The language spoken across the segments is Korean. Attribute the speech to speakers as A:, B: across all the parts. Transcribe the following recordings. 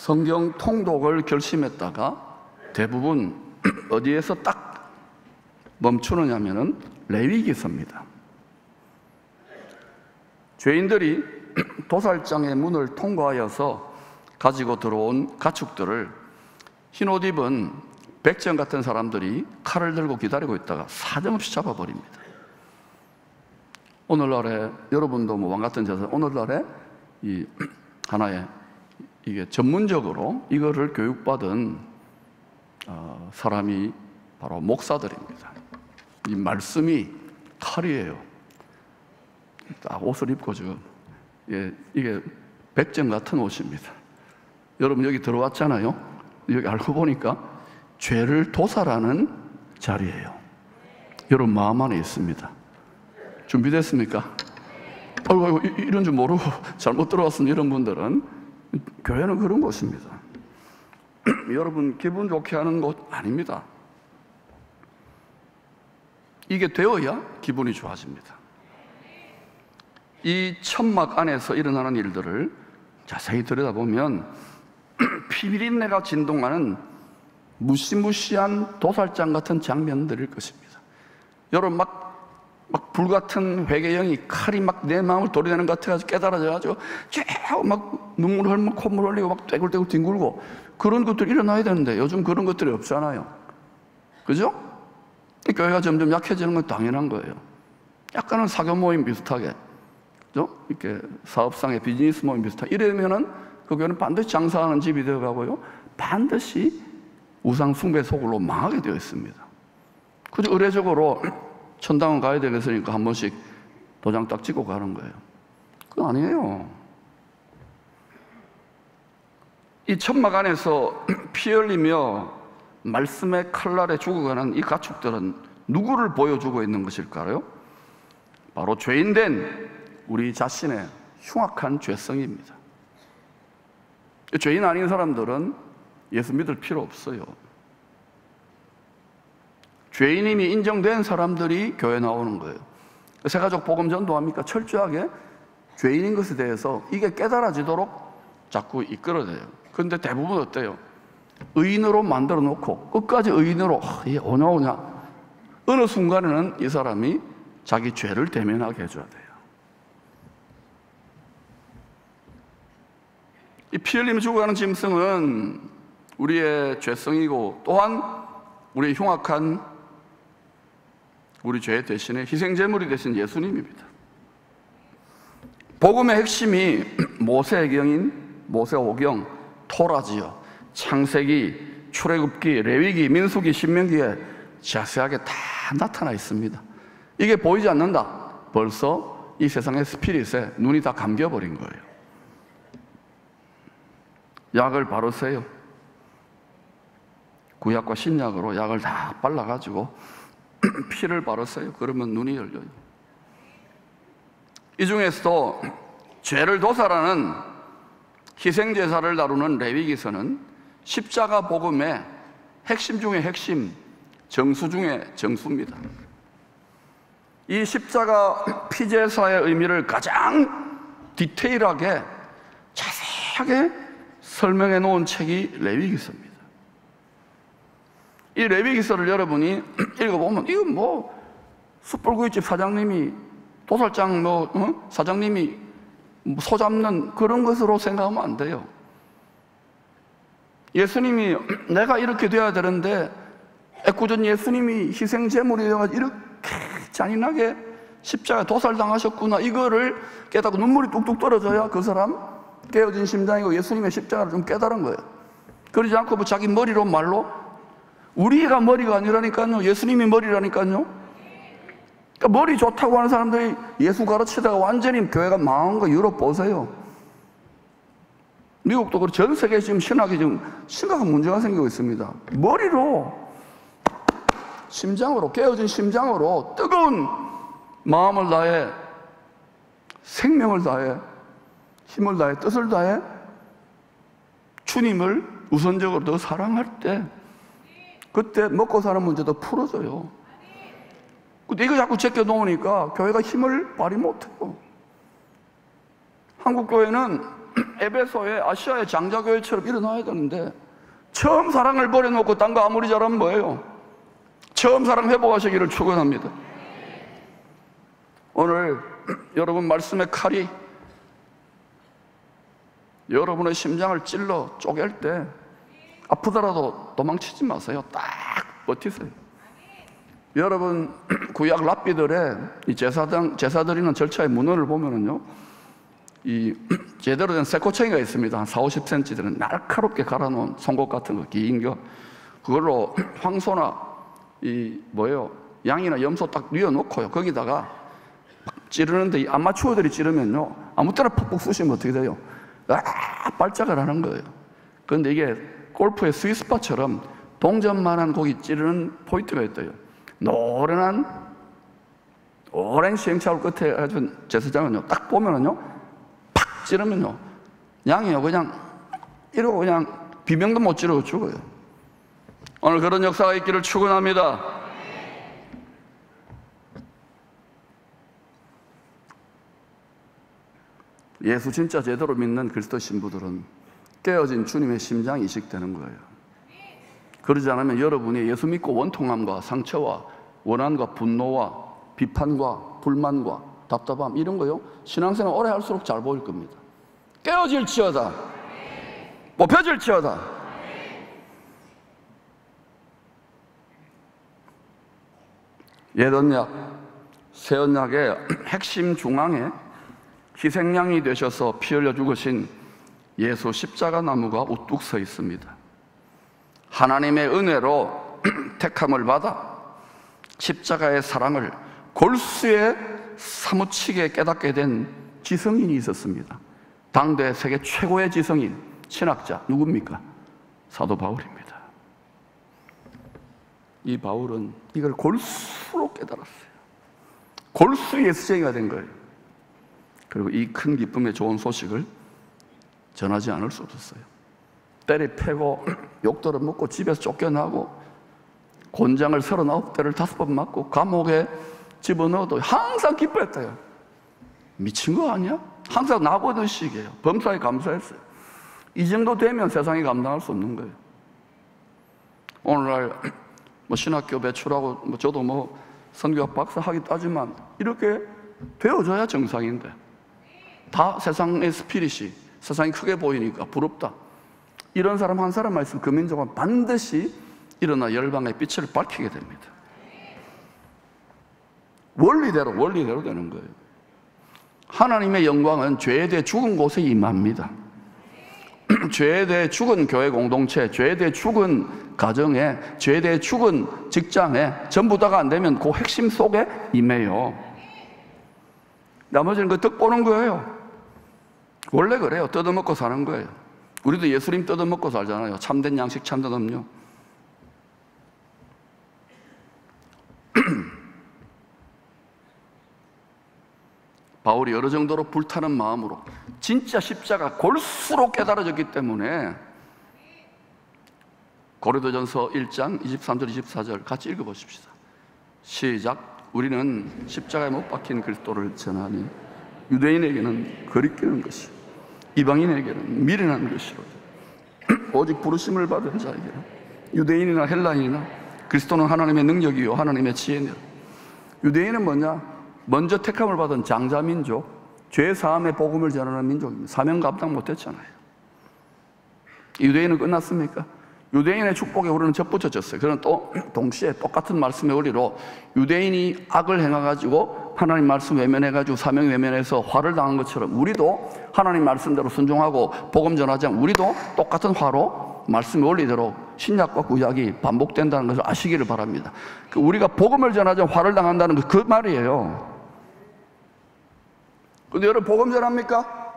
A: 성경 통독을 결심했다가 대부분 어디에서 딱 멈추느냐면은 레위기서입니다. 죄인들이 도살장의 문을 통과하여서 가지고 들어온 가축들을 흰옷 입은 백정 같은 사람들이 칼을 들고 기다리고 있다가 사정없이 잡아버립니다. 오늘날에 여러분도 뭐 왕같은 제사, 오늘날에 이 하나의 이게 전문적으로 이거를 교육받은 사람이 바로 목사들입니다. 이 말씀이 칼이에요. 딱 옷을 입고 지금 이게 백정 같은 옷입니다. 여러분 여기 들어왔잖아요. 여기 알고 보니까 죄를 도살하는 자리예요. 여러분 마음 안에 있습니다. 준비됐습니까? 아이고 이런 줄 모르고 잘못 들어왔으면 이런 분들은 교회는 그런 곳입니다. 여러분 기분 좋게 하는 곳 아닙니다. 이게 되어야 기분이 좋아집니다. 이 천막 안에서 일어나는 일들을 자세히 들여다보면 피비린내가 진동하는 무시무시한 도살장 같은 장면들일 것입니다. 여러분 막 불같은 회개형이 칼이 막 내 마음을 도려내는 것 같아가지고 깨달아져가지고 쫙 막 눈물 흘리고 콧물 흘리고 막 떼굴떼굴 뒹굴고 그런 것들이 일어나야 되는데 요즘 그런 것들이 없잖아요. 그죠? 교회가 점점 약해지는 건 당연한 거예요. 약간은 사교 모임 비슷하게, 그죠? 이렇게 사업상의 비즈니스 모임 비슷하게 이러면은 그 교회는 반드시 장사하는 집이 되어가고요, 반드시 우상 숭배 속으로 망하게 되어 있습니다. 그저 의례적으로 천당은 가야 되겠으니까 한 번씩 도장 딱 찍고 가는 거예요. 그건 아니에요. 이 천막 안에서 피 흘리며 말씀의 칼날에 죽어가는 이 가축들은 누구를 보여주고 있는 것일까요? 바로 죄인된 우리 자신의 흉악한 죄성입니다. 죄인 아닌 사람들은 예수 믿을 필요 없어요. 죄인임이 인정된 사람들이 교회 나오는 거예요. 새가족 복음 전도합니까? 철저하게 죄인인 것에 대해서 이게 깨달아지도록 자꾸 이끌어내요. 그런데 대부분 어때요? 의인으로 만들어 놓고 끝까지 의인으로 이게 오냐 어느 순간에는 이 사람이 자기 죄를 대면하게 해줘야 돼요. 이 피 흘리며 죽어가는 짐승은 우리의 죄성이고 또한 우리의 흉악한 우리 죄 대신에 희생제물이 되신 예수님입니다. 복음의 핵심이 모세경인 모세오경, 토라지요, 창세기, 출애굽기, 레위기, 민수기, 신명기에 자세하게 다 나타나 있습니다. 이게 보이지 않는다, 벌써 이 세상의 스피릿에 눈이 다 감겨버린 거예요. 약을 바르세요. 구약과 신약으로 약을 다 발라가지고 피를 바르세요. 그러면 눈이 열려요. 이 중에서도 죄를 도살하는 희생제사를 다루는 레위기서는 십자가 복음의 핵심 중에 핵심, 정수 중에 정수입니다. 이 십자가 피제사의 의미를 가장 디테일하게 자세하게 설명해 놓은 책이 레위기서입니다. 이 레위기서를 여러분이 읽어보면 이건 뭐 숯불구이집 사장님이 도살장 사장님이 소 잡는 그런 것으로 생각하면 안 돼요. 예수님이 내가 이렇게 돼야 되는데 애꿎은 예수님이 희생제물이 되어가지고 이렇게 잔인하게 십자가에 도살당하셨구나, 이거를 깨닫고 눈물이 뚝뚝 떨어져야 그 사람 깨어진 심장이고 예수님의 십자가를 좀 깨달은 거예요. 그러지 않고 뭐 자기 머리로 말로, 우리가 머리가 아니라니까요, 예수님이 머리라니까요. 그러니까 머리 좋다고 하는 사람들이 예수 가르치다가 완전히 교회가 망한 거 유럽 보세요. 미국도 그렇고 전 세계에 지금 신학이 지금 심각한 문제가 생기고 있습니다. 머리로, 심장으로, 깨어진 심장으로 뜨거운 마음을 다해, 생명을 다해, 힘을 다해, 뜻을 다해 주님을 우선적으로 더 사랑할 때 그때 먹고 사는 문제도 풀어져요. 근데 이거 자꾸 제껴 놓으니까 교회가 힘을 발휘 못해요. 한국 교회는 에베소의 아시아의 장자교회처럼 일어나야 되는데 처음 사랑을 버려놓고 딴 거 아무리 잘하면 뭐예요? 처음 사랑 회복하시기를 축원합니다. 오늘 여러분 말씀의 칼이 여러분의 심장을 찔러 쪼갤 때 아프더라도 도망치지 마세요. 딱 버티세요. 여러분 구약 랍비들의 이 제사 드리는 절차의 문헌을 보면은요, 이 제대로 된 새꼬챙이가 있습니다. 한 40-50cm 되는 날카롭게 갈아놓은 송곳 같은 거, 긴 거, 그걸로 황소나 양이나 염소 딱 뉘어놓고요, 거기다가 찌르는데 이 아마추어들이 찌르면요, 아무 때나 푹푹 쑤시면 어떻게 돼요? 발작을 하는 거예요. 그런데 이게 골프의 스위스파처럼 동전만한 고기 찌르는 포인트가 있대요. 오랜 시행착오 끝에 해준 제사장은요, 딱 보면은요, 팍 찌르면요, 양이요, 그냥 이러고 그냥 비명도 못 지르고 죽어요. 오늘 그런 역사가 있기를 축원합니다. 예수 진짜 제대로 믿는 그리스도 신부들은 깨어진 주님의 심장이 이식되는 거예요. 그러지 않으면 여러분이 예수 믿고 원통함과 상처와 원한과 분노와 비판과 불만과 답답함 이런 거요, 신앙생활 오래 할수록 잘 보일 겁니다. 깨어질지어다, 뽑혀질지어다. 옛언약, 새언약의 핵심 중앙에 희생양이 되셔서 피 흘려 죽으신 예수 십자가 나무가 우뚝 서 있습니다. 하나님의 은혜로 택함을 받아 십자가의 사랑을 골수에 사무치게 깨닫게 된 지성인이 있었습니다. 당대 세계 최고의 지성인, 신학자 누굽니까? 사도 바울입니다. 이 바울은 이걸 골수로 깨달았어요. 골수 예수쟁이가 된 거예요. 그리고 이 큰 기쁨의 좋은 소식을 전하지 않을 수 없었어요. 때리 패고 욕들을 먹고 집에서 쫓겨나고 곤장을 39대를 5번 맞고 감옥에 집어넣어도 항상 기뻐했대요. 미친 거 아니야? 항상 나보던 식이에요. 범사에 감사했어요. 이 정도 되면 세상이 감당할 수 없는 거예요. 오늘날 신학교 배출하고 저도 선교학 박사 하기도 하지만 이렇게 되어줘야 정상인데 다 세상의 스피릿이 세상이 크게 보이니까 부럽다. 이런 사람 한 사람만 있으면 그 민족은 반드시 일어나 열방의 빛을 밝히게 됩니다. 원리대로 되는 거예요. 하나님의 영광은 죄에 대해 죽은 곳에 임합니다. 죄에 대해 죽은 교회 공동체, 죄에 대해 죽은 가정에, 죄에 대해 죽은 직장에 전부 다가 안 되면 그 핵심 속에 임해요. 나머지는 그 덕 보는 거예요. 원래 그래요. 뜯어먹고 사는 거예요. 우리도 예수님 뜯어먹고 살잖아요. 참된 양식, 참된 음료. 바울이 여러 정도로 불타는 마음으로 진짜 십자가 골수로 깨달아졌기 때문에 고린도전서 1장 23절 24절 같이 읽어보십시다. 시작. 우리는 십자가에 못 박힌 그리스도를 전하니 유대인에게는 거리끼는 것이 이방인에게는 미련한 것이로다. 오직 부르심을 받은 자에게는 유대인이나 헬라인이나 그리스도는 하나님의 능력이요 하나님의 지혜니라. 유대인은 뭐냐? 먼저 택함을 받은 장자민족, 죄사함의 복음을 전하는 민족입니다. 사명 감당 못했잖아요. 유대인은 끝났습니까? 유대인의 축복에 우리는 접붙여졌어요. 그는 또 동시에 똑같은 말씀의 원리로 유대인이 악을 행해가지고 하나님 말씀 외면해가지고 사명 외면해서 화를 당한 것처럼 우리도 하나님 말씀대로 순종하고 복음 전하자면 우리도 똑같은 화로 말씀의 원리대로 신약과 구약이 반복된다는 것을 아시기를 바랍니다. 우리가 복음을 전하자면 화를 당한다는 그 말이에요. 근데 여러분 복음 전합니까?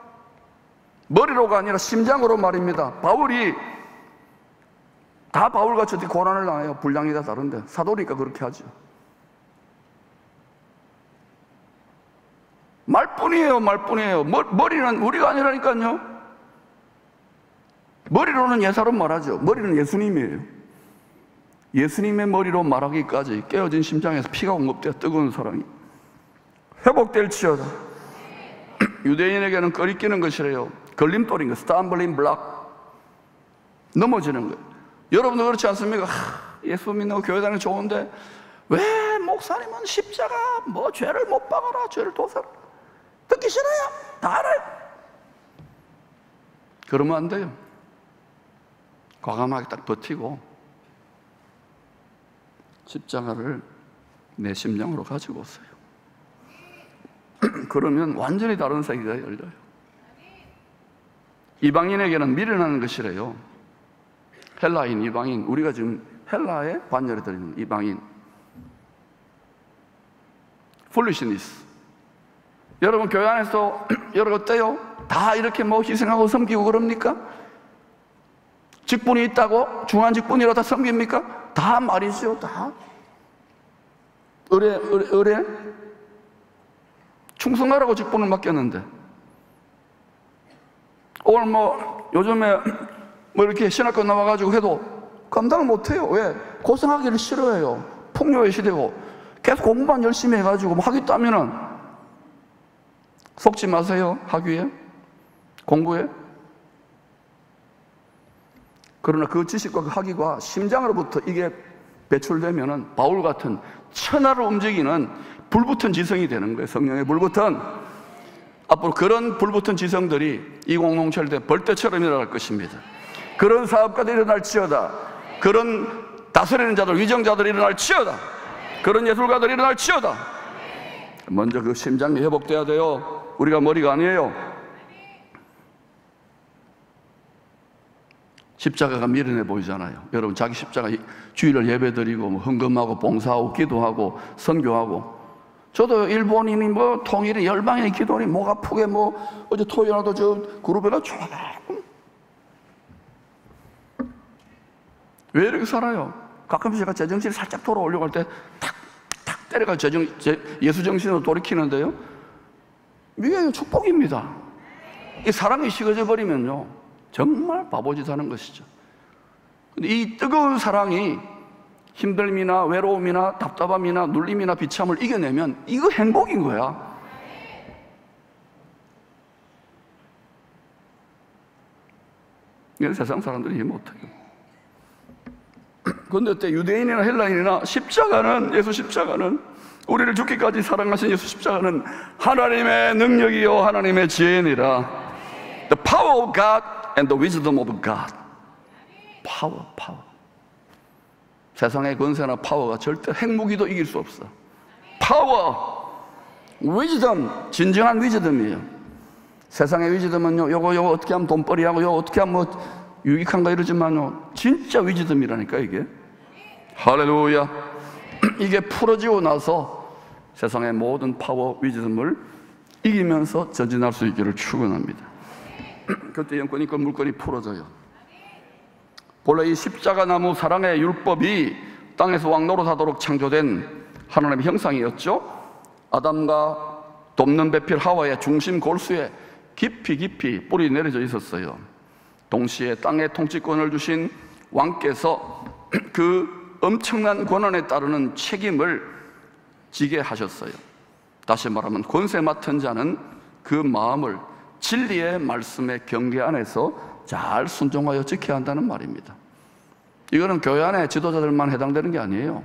A: 머리로가 아니라 심장으로 말입니다. 바울이 다 바울같이 어떻게 고난을 당해요? 분량이 다 다른데 사도니까 그렇게 하죠. 말뿐이에요. 머리는 우리가 아니라니까요. 머리로는 예사로 말하죠. 머리는 예수님이에요. 예수님의 머리로 말하기까지 깨어진 심장에서 피가 공급되어 뜨거운 사랑이 회복될지어다. 유대인에게는 거리끼는 것이래요. 걸림돌인 거예요. 스탬블링 블락. 넘어지는 거예요. 여러분도 그렇지 않습니까? 예수 믿는 거 교회 다니는 거 좋은데 왜 목사님은 십자가 뭐 죄를 못 박아라, 죄를 도사라. 듣기 싫어요. 다 알아요. 그러면 안 돼요. 과감하게 딱 버티고 십자가를 내 심장으로 가지고 오세요. 그러면 완전히 다른 세계가 열려요. 이방인에게는 미련한 것이래요. 헬라인, 이방인, 우리가 지금 헬라에 관여를 드리는 이방인. foolishness. 여러분 교회 안에서 여러분 어때요? 다 이렇게 뭐 희생하고 섬기고 그럽니까? 직분이 있다고 중한 직분이라 다 섬깁니까? 다 말이죠. 다 의뢰 충성하라고 직분을 맡겼는데 오늘 뭐 요즘에 뭐 이렇게 신학교 나와가지고 해도 감당을 못해요. 왜? 고생하기를 싫어해요. 풍요의 시대고 계속 공부만 열심히 해가지고 뭐 하겠다 하면은 속지 마세요. 학위에 공부에. 그러나 그 지식과 그 학위가 심장으로부터 이게 배출되면은 바울 같은 천하를 움직이는 불붙은 지성이 되는 거예요. 성령의 불붙은. 앞으로 그런 불붙은 지성들이 2007 때 벌떼처럼 일어날 것입니다. 그런 사업가들이 일어날지어다. 그런 다스리는 자들, 위정자들이 일어날지어다. 그런 예술가들이 일어날지어다. 먼저 그 심장이 회복돼야 돼요. 우리가 머리가 아니에요. 십자가가 미련해 보이잖아요. 여러분 자기 십자가 주일을 예배드리고 뭐 헌금하고 봉사하고 기도하고 선교하고. 저도 일본인이 뭐 통일이 열방인이 기도니 목 아프게 뭐 어제 토요일에도 저 그룹에다 조금 왜 이렇게 살아요? 가끔씩 제가 제정신이 살짝 돌아오려고 할 때 탁탁 때려가 예수 정신으로 돌이키는데요. 이게 축복입니다. 이 사람이 식어져 버리면요 정말 바보짓 하는 것이죠. 근데 이 뜨거운 사랑이 힘듦이나 외로움이나 답답함이나 눌림이나 비참을 이겨내면 이거 행복인 거야. 이건 세상 사람들이 이해 못해요. 그런데 어때? 유대인이나 헬라인이나 십자가는, 예수 십자가는, 우리를 죽기까지 사랑하신 예수 십자가는 하나님의 능력이요 하나님의 지혜니라. The power of God and the wisdom of God. 파워. 세상의 권세나 파워가 절대 핵무기도 이길 수 없어. 파워, 위즈덤, 진정한 위즈덤이에요. 세상의 위즈덤은요, 요거 어떻게 하면 돈벌이하고, 요거 어떻게 하면 뭐 유익한 거 이러지만요, 진짜 위즈덤이라니까 이게. 할렐루야. 이게 풀어지고 나서 세상의 모든 파워, 위즈덤을 이기면서 전진할 수 있기를 축원합니다. 그때 영권이 그 물건이 풀어져요. 본래 이 십자가 나무 사랑의 율법이 땅에서 왕노릇하도록 창조된 하나님의 형상이었죠. 아담과 돕는 배필 하와의 중심 골수에 깊이 뿌리 내려져 있었어요. 동시에 땅의 통치권을 주신 왕께서 그 엄청난 권한에 따르는 책임을 지게 하셨어요. 다시 말하면 권세 맡은 자는 그 마음을 진리의 말씀의 경계 안에서 잘 순종하여 지켜야 한다는 말입니다. 이거는 교회 안에 지도자들만 해당되는 게 아니에요.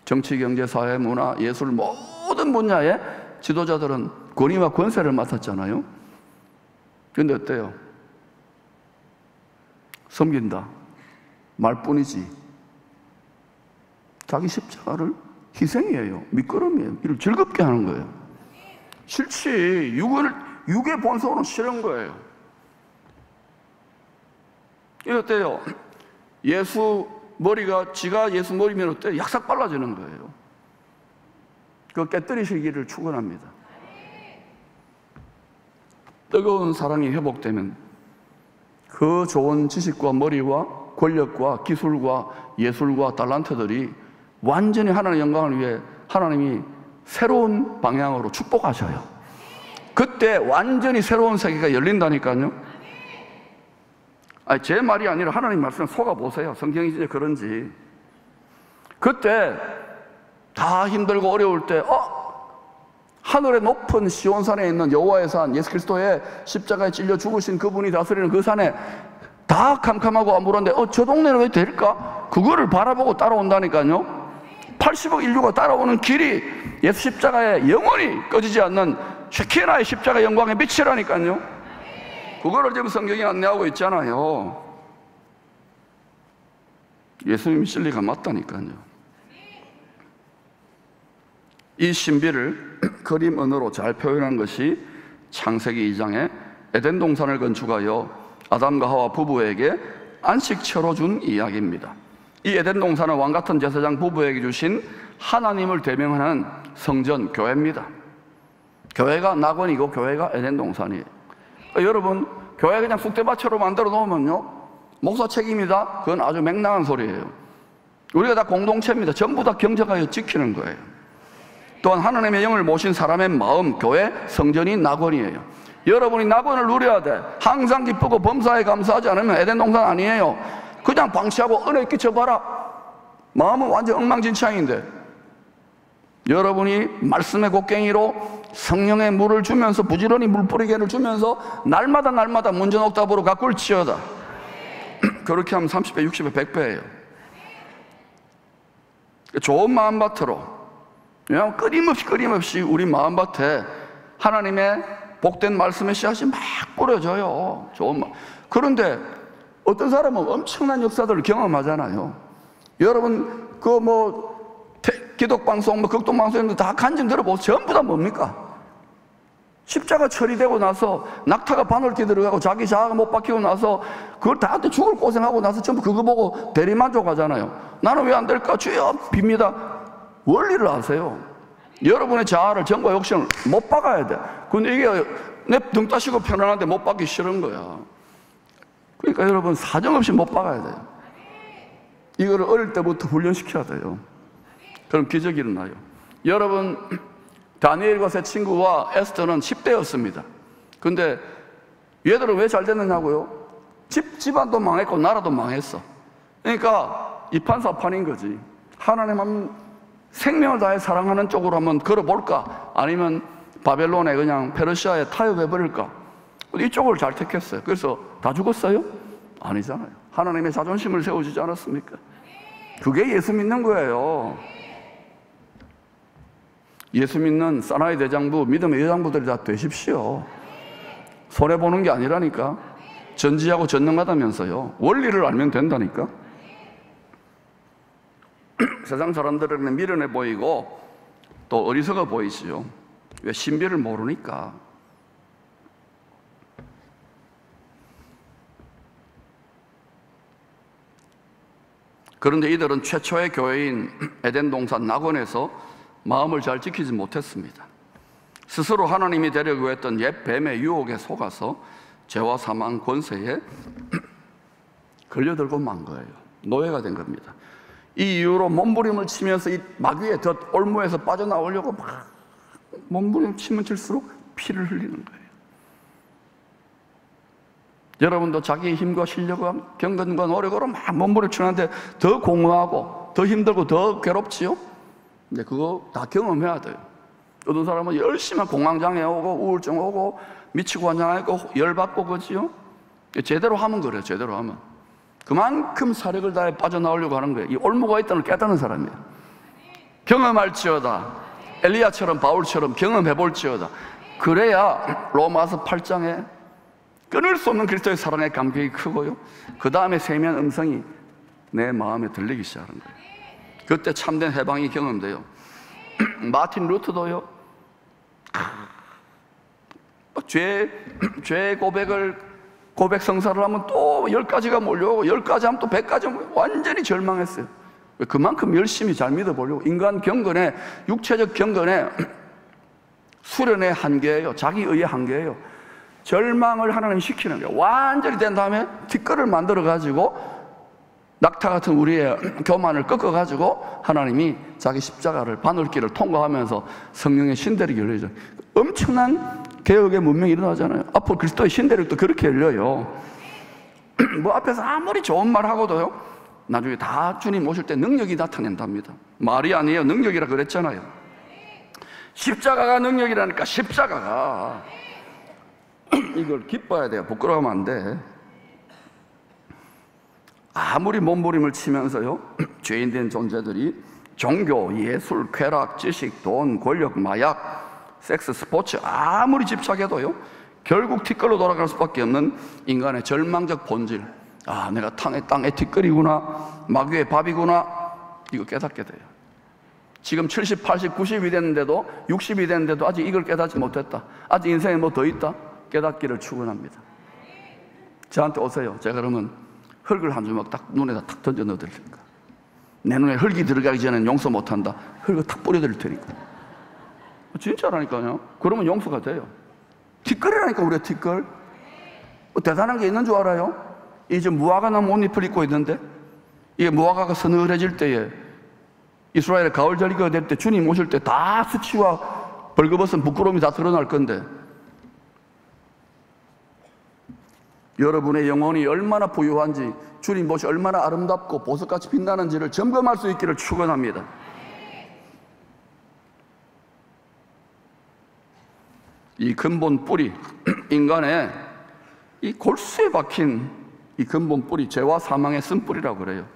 A: 정치, 경제, 사회, 문화, 예술 모든 분야의 지도자들은 권위와 권세를 맡았잖아요. 그런데 어때요? 섬긴다 말뿐이지 자기 십자가를 희생이에요. 밑거름이에요. 이를 즐겁게 하는 거예요. 싫지. 육의 본성으로는 싫은 거예요. 이거 어때요? 예수 머리가 지가 예수 머리면 어때요? 약삭 빨라지는 거예요. 그거 깨뜨리시기를 축원합니다. 뜨거운 사랑이 회복되면 그 좋은 지식과 머리와 권력과 기술과 예술과 달란트들이 완전히 하나님의 영광을 위해 하나님이 새로운 방향으로 축복하셔요. 그때 완전히 새로운 세계가 열린다니까요. 아니, 제 말이 아니라 하나님 말씀 속아보세요. 성경이 진짜 그런지. 그때 다 힘들고 어려울 때 하늘의 높은 시온산에 있는 여호와의 산, 예수 그리스도의 십자가에 찔려 죽으신 그분이 다스리는 그 산에 다 캄캄하고 암울한데 저 동네는 왜 될까? 그거를 바라보고 따라온다니까요. 80억 인류가 따라오는 길이 예수 십자가에 영원히 꺼지지 않는 쉐키나의 십자가 영광의 빛이라니까요. 그거를 지금 성경이 안내하고 있잖아요. 예수님이 진리가 맞다니까요. 이 신비를 그림 언어로 잘 표현한 것이 창세기 2장에 에덴 동산을 건축하여 아담과 하와 부부에게 안식처로 준 이야기입니다. 이 에덴 동산은 왕같은 제사장 부부에게 주신 하나님을 대명하는 성전, 교회입니다. 교회가 낙원이고 교회가 에덴 동산이에요. 여러분, 교회 그냥 쑥대밭으로 만들어 놓으면요, 목사 책임이다? 그건 아주 맹랑한 소리예요. 우리가 다 공동체입니다. 전부 다 경쟁하여 지키는 거예요. 또한 하나님의 영을 모신 사람의 마음, 교회, 성전이 낙원이에요. 여러분이 낙원을 누려야 돼. 항상 기쁘고 범사에 감사하지 않으면 에덴 동산 아니에요. 그냥 방치하고 은혜 끼쳐봐라. 마음은 완전 엉망진창인데, 여러분이 말씀의 곡괭이로 성령의 물을 주면서 부지런히 물뿌리개를 주면서 날마다 문전옥답으로 가꿀 치어다. 그렇게 하면 30배, 60배, 100배예요. 좋은 마음밭으로, 왜냐하면 끊임없이 우리 마음밭에 하나님의 복된 말씀의 씨앗이 막 뿌려져요. 좋은 마음. 그런데 어떤 사람은 엄청난 역사들을 경험하잖아요. 여러분 기독방송, 극동방송에도 다 간증 들어보세요. 전부 다 뭡니까? 십자가 처리되고 나서 낙타가 바늘기 들어가고 자기 자아가 못 박히고 나서 그걸 다 죽을 고생하고 나서 전부 그거 보고 대리만족하잖아요. 나는 왜 안 될까? 주여 빕니다. 원리를 아세요. 여러분의 자아를, 정과 욕심을 못 박아야 돼. 근데 이게 내 등 따시고 편안한데 못 박기 싫은 거야. 그러니까 여러분, 사정없이 못 박아야 돼요. 이거를 어릴 때부터 훈련시켜야 돼요. 그럼 기적이 일어나요. 여러분, 다니엘과 세 친구와 에스더는 10대였습니다. 근데 얘들은 왜 잘 됐느냐고요? 집안도 망했고 나라도 망했어. 그러니까 이판사판인 거지. 하나님 한번 생명을 다해 사랑하는 쪽으로 한번 걸어볼까? 아니면 바벨론에 그냥 페르시아에 타협해버릴까? 이쪽을 잘 택했어요. 그래서 다 죽었어요? 아니잖아요. 하나님의 자존심을 세워주지 않았습니까? 그게 예수 믿는 거예요. 예수 믿는 사나이 대장부, 믿음의 여장부들이 다 되십시오. 손해보는 게 아니라니까. 전지하고 전능하다면서요. 원리를 알면 된다니까. 세상 사람들에게는 미련해 보이고 또 어리석어 보이지요. 왜? 신비를 모르니까. 그런데 이들은 최초의 교회인 에덴 동산 낙원에서 마음을 잘 지키지 못했습니다. 스스로 하나님이 되려고 했던 옛 뱀의 유혹에 속아서 죄와 사망 권세에 걸려들고 만 거예요. 노예가 된 겁니다. 이 이후로 몸부림을 치면서 이 마귀의 덫 올무에서 빠져나오려고 막 몸부림을 치면 칠수록 피를 흘리는 거예요. 여러분도 자기 힘과 실력과 경건과 노력으로 막 몸부림을 치는데 더 공허하고 더 힘들고 더 괴롭지요? 근데 그거 다 경험해야 돼요. 어떤 사람은 열심히 공황장애 오고 우울증 오고 미치고 환장하고 열받고 그러지요? 제대로 하면 그래요. 제대로 하면 그만큼 사력을 다해 빠져나오려고 하는 거예요. 이 올무가 있다는 걸 깨닫는 사람이에요. 경험할지어다. 엘리야처럼 바울처럼 경험해볼지어다. 그래야 로마서 8장에 끊을 수 없는 그리스도의 사랑의 감격이 크고요, 그 다음에 세미한 음성이 내 마음에 들리기 시작하는 거예요. 그때 참된 해방이 경험돼요. 마틴 루터도요, 죄 고백 성사를 하면 또 10가지가 몰려오고 10가지 하면 또 100가지 몰려오고 완전히 절망했어요. 그만큼 열심히 잘 믿어보려고. 인간 경건의, 육체적 경건의 수련의 한계예요. 자기의의 한계예요. 절망을 하나님 시키는 거예요. 완전히 된 다음에 뒷걸을 만들어가지고 낙타 같은 우리의 교만을 꺾어가지고 하나님이 자기 십자가를, 바늘길을 통과하면서 성령의 신대륙이 열려져. 엄청난 개혁의 문명이 일어나잖아요. 앞으로 그리스도의 신대륙도 그렇게 열려요. 뭐 앞에서 아무리 좋은 말 하고도요, 나중에 다 주님 오실 때 능력이 나타낸답니다. 말이 아니에요. 능력이라 그랬잖아요. 십자가가 능력이라니까. 십자가가 이걸 기뻐야 돼요. 부끄러우면 안 돼. 아무리 몸부림을 치면서요, 죄인된 존재들이 종교, 예술, 쾌락, 지식, 돈, 권력, 마약, 섹스, 스포츠 아무리 집착해도요, 결국 티끌로 돌아갈 수밖에 없는 인간의 절망적 본질. 아, 내가 땅에 티끌이구나, 마귀의 밥이구나, 이거 깨닫게 돼요. 지금 70, 80, 90이 됐는데도, 60이 됐는데도 아직 이걸 깨닫지 못했다. 아직 인생에 뭐 더 있다? 깨닫기를 축원합니다. 저한테 오세요. 제가 그러면 흙을 한 주먹 딱 눈에다 탁 던져 넣어드릴 테니까. 내 눈에 흙이 들어가기 전에는 용서 못한다. 흙을 탁 뿌려드릴 테니까. 진짜라니까요. 그러면 용서가 돼요. 티끌이라니까, 우리가 티끌. 뭐 대단한 게 있는 줄 알아요? 이제 무화과 나무 옷잎을 입고 있는데, 이게 무화과가 서늘해질 때에 이스라엘 가을 절기가 될 때 주님 오실 때 다 수치와 벌거벗은 부끄러움이 다 드러날 건데, 여러분의 영혼이 얼마나 부유한지, 주님 모시 얼마나 아름답고 보석같이 빛나는지를 점검할 수 있기를 축원합니다. 이 근본 뿌리, 인간의 이 골수에 박힌 이 근본 뿌리, 죄와 사망의 쓴뿌리라고 그래요.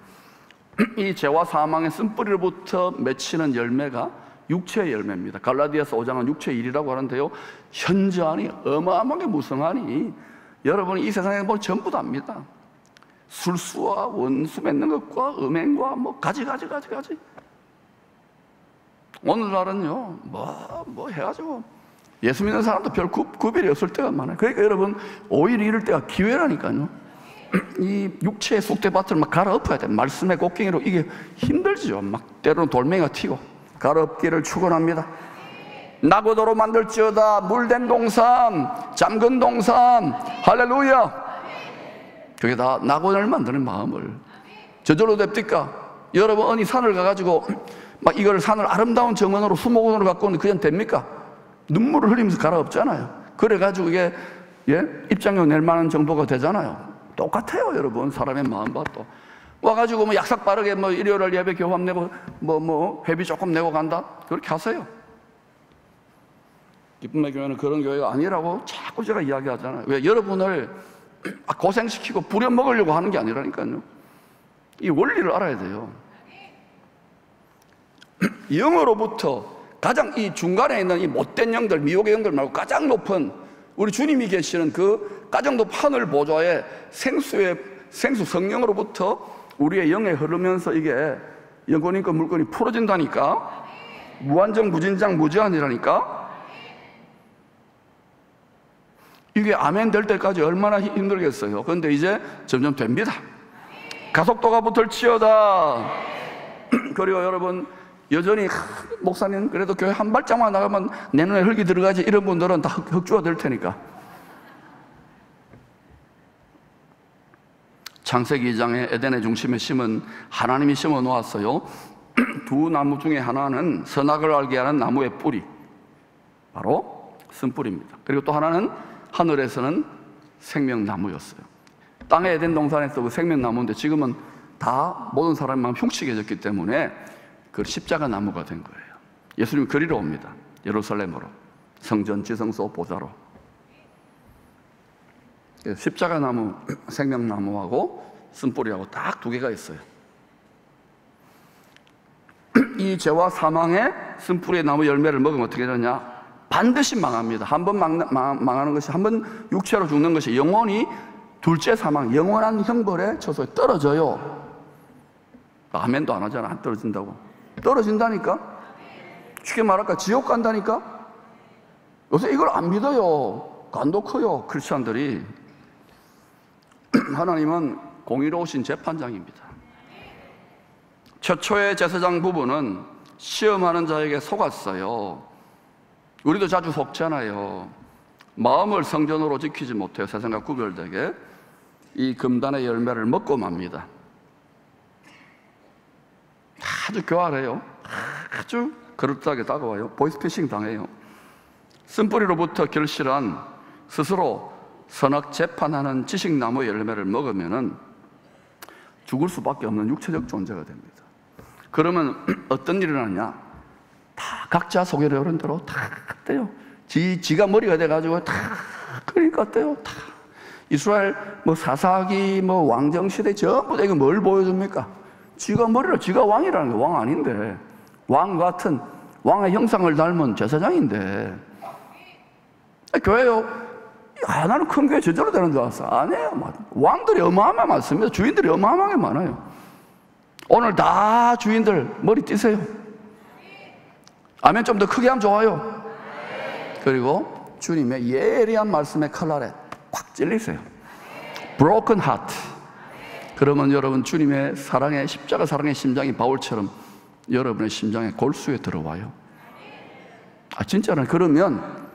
A: 이 죄와 사망의 쓴뿌리로부터 맺히는 열매가 육체의 열매입니다. 갈라디아서 5장은 육체의 일이라고 하는데요, 현저하니 어마어마하게 무성하니 여러분이 이 세상에 뭐 전부 다입니다. 술수와 원수 맺는 것과 음행과 뭐 가지. 오늘날은요, 뭐 해가지고 예수 믿는 사람도 별 구별이 없을 때가 많아요. 그러니까 여러분, 오히려 이럴 때가 기회라니까요. 이 육체의 쑥대밭을 막 갈아엎어야 돼. 말씀의 곡괭이로. 이게 힘들죠. 막 때로는 돌멩이가 튀고. 갈아엎기를 축원합니다. 나고도로 만들지어다. 물된 동산, 잠근 동산. 할렐루야. 그게 다 낙원을 만드는 마음을. 저절로 됩니까? 여러분, 어느 산을 가가지고 막 이걸 산을 아름다운 정원으로 수목원으로 갖고 오면 그냥 됩니까? 눈물을 흘리면서 갈아엎잖아요. 그래가지고 이게 입장료 낼 만한 정도가 되잖아요. 똑같아요, 여러분. 사람의 마음과 또 와가지고 뭐 약삭 빠르게 뭐 일요일날 예배 교합 내고 뭐 회비 조금 내고 간다, 그렇게 하세요. 기쁨의 교회는 그런 교회가 아니라고 자꾸 제가 이야기하잖아요. 왜? 여러분을 고생시키고 부려먹으려고 하는 게 아니라니까요. 이 원리를 알아야 돼요. 영으로부터 가장 이 중간에 있는 이 못된 영들, 미혹의 영들 말고 가장 높은 우리 주님이 계시는 그 가장 높은 하늘 보좌의 생수 성령으로부터 우리의 영에 흐르면서 이게 영권인권 물건이 풀어진다니까. 무한정 무진장 무제한이라니까. 이게 아멘 될 때까지 얼마나 힘들겠어요. 그런데 이제 점점 됩니다. 가속도가 붙을지어다. 그리고 여러분, 여전히 목사님 그래도 교회 한 발짝만 나가면 내 눈에 흙이 들어가지, 이런 분들은 다 흙주가 될 테니까. 창세기 2장에 에덴의 중심에 심은, 하나님이 심어 놓았어요. 두 나무 중에 하나는 선악을 알게 하는 나무의 뿌리, 바로 쓴뿌리입니다. 그리고 또 하나는 하늘에서는 생명나무였어요. 땅의 에덴 동산에서 그 생명나무인데 지금은 다 모든 사람의 마음 흉측해졌기 때문에 그 십자가 나무가 된 거예요. 예수님이 그리러 옵니다. 예루살렘으로, 성전, 지성소, 보좌로. 십자가 나무, 생명나무하고 쓴뿌리하고 딱 두 개가 있어요. 이 죄와 사망의 쓴뿌리의 나무 열매를 먹으면 어떻게 되느냐? 반드시 망합니다. 한 번 망하는 것이, 한 번 육체로 죽는 것이 영원히 둘째 사망, 영원한 형벌의 처소에 떨어져요. 아멘도 안 하잖아. 안 떨어진다고. 떨어진다니까. 쉽게 말할까? 지옥 간다니까. 요새 이걸 안 믿어요. 간도 커요, 크리스찬들이. 하나님은 공의로우신 재판장입니다. 최초의 제사장 부부는 시험하는 자에게 속았어요. 우리도 자주 속잖아요. 마음을 성전으로 지키지 못해요. 세상과 구별되게. 이 금단의 열매를 먹고 맙니다. 아주 교활해요. 아주 그럴듯하게 다가와요. 보이스피싱 당해요. 쓴뿌리로부터 결실한 스스로 선악 재판하는 지식나무 열매를 먹으면은 죽을 수밖에 없는 육체적 존재가 됩니다. 그러면 어떤 일이 일어나냐? 다 각자 소개를 어른 대로 다 어때요? 지가 머리가 돼가지고 다 그러니까 어때요? 다 이스라엘 뭐 사사기 뭐 왕정시대 전부 다 이거 뭘 보여줍니까? 지가 머리로 지가 왕이라는 게 왕 아닌데, 왕 같은 왕의 형상을 닮은 제사장인데, 교회요, 나는 큰 교회 저절로 되는 줄 알았어. 아니에요. 왕들이 어마어마하게 많습니다. 주인들이 어마어마하게 많아요. 오늘 다 주인들 머리 띄세요. 아멘. 좀 더 크게 하면 좋아요. 그리고 주님의 예리한 말씀의 칼날에 꽉 찔리세요. Broken heart. 그러면 여러분 주님의 사랑의 십자가 사랑의 심장이 바울처럼 여러분의 심장의 골수에 들어와요. 진짜는 그러면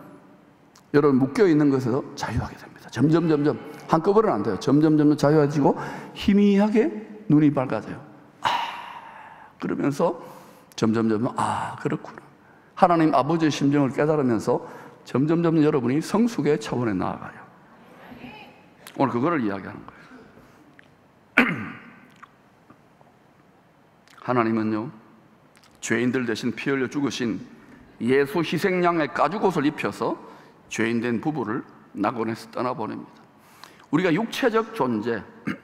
A: 여러분 묶여있는 것에서 자유하게 됩니다. 점점 한꺼번에는 안 돼요. 점점 자유해지고 희미하게 눈이 밝아져요. 그러면서 점점 그렇구나. 하나님 아버지의 심정을 깨달으면서 점점 여러분이 성숙의 차원에 나아가요. 오늘 그거를 이야기하는 거예요. 하나님은요, 죄인들 대신 피 흘려 죽으신 예수 희생양의 가죽옷을 입혀서 죄인된 부부를 낙원에서 떠나보냅니다. 우리가 육체적 존재,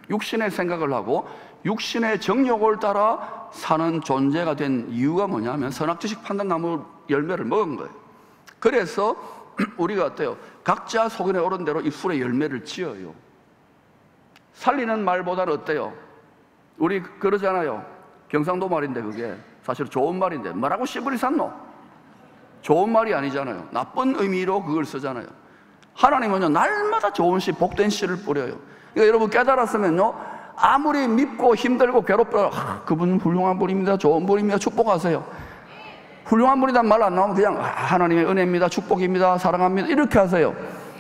A: 육신의 생각을 하고 육신의 정욕을 따라 사는 존재가 된 이유가 뭐냐면 선악지식 판단나무 열매를 먹은 거예요. 그래서 우리가 어때요? 각자 소견에 오른 대로 입술에 열매를 지어요. 살리는 말보다는 어때요? 우리 그러잖아요. 경상도 말인데 그게 사실 좋은 말인데 뭐라고 씨부리 샀노? 좋은 말이 아니잖아요. 나쁜 의미로 그걸 쓰잖아요. 하나님은요, 날마다 좋은 씨, 복된 씨를 뿌려요. 그러니까 여러분 깨달았으면요, 아무리 밉고 힘들고 괴롭더라도 그분은 훌륭한 분입니다, 좋은 분입니다, 축복하세요. 훌륭한 분이란 말 안 나오면 그냥 하나님의 은혜입니다, 축복입니다, 사랑합니다 이렇게 하세요.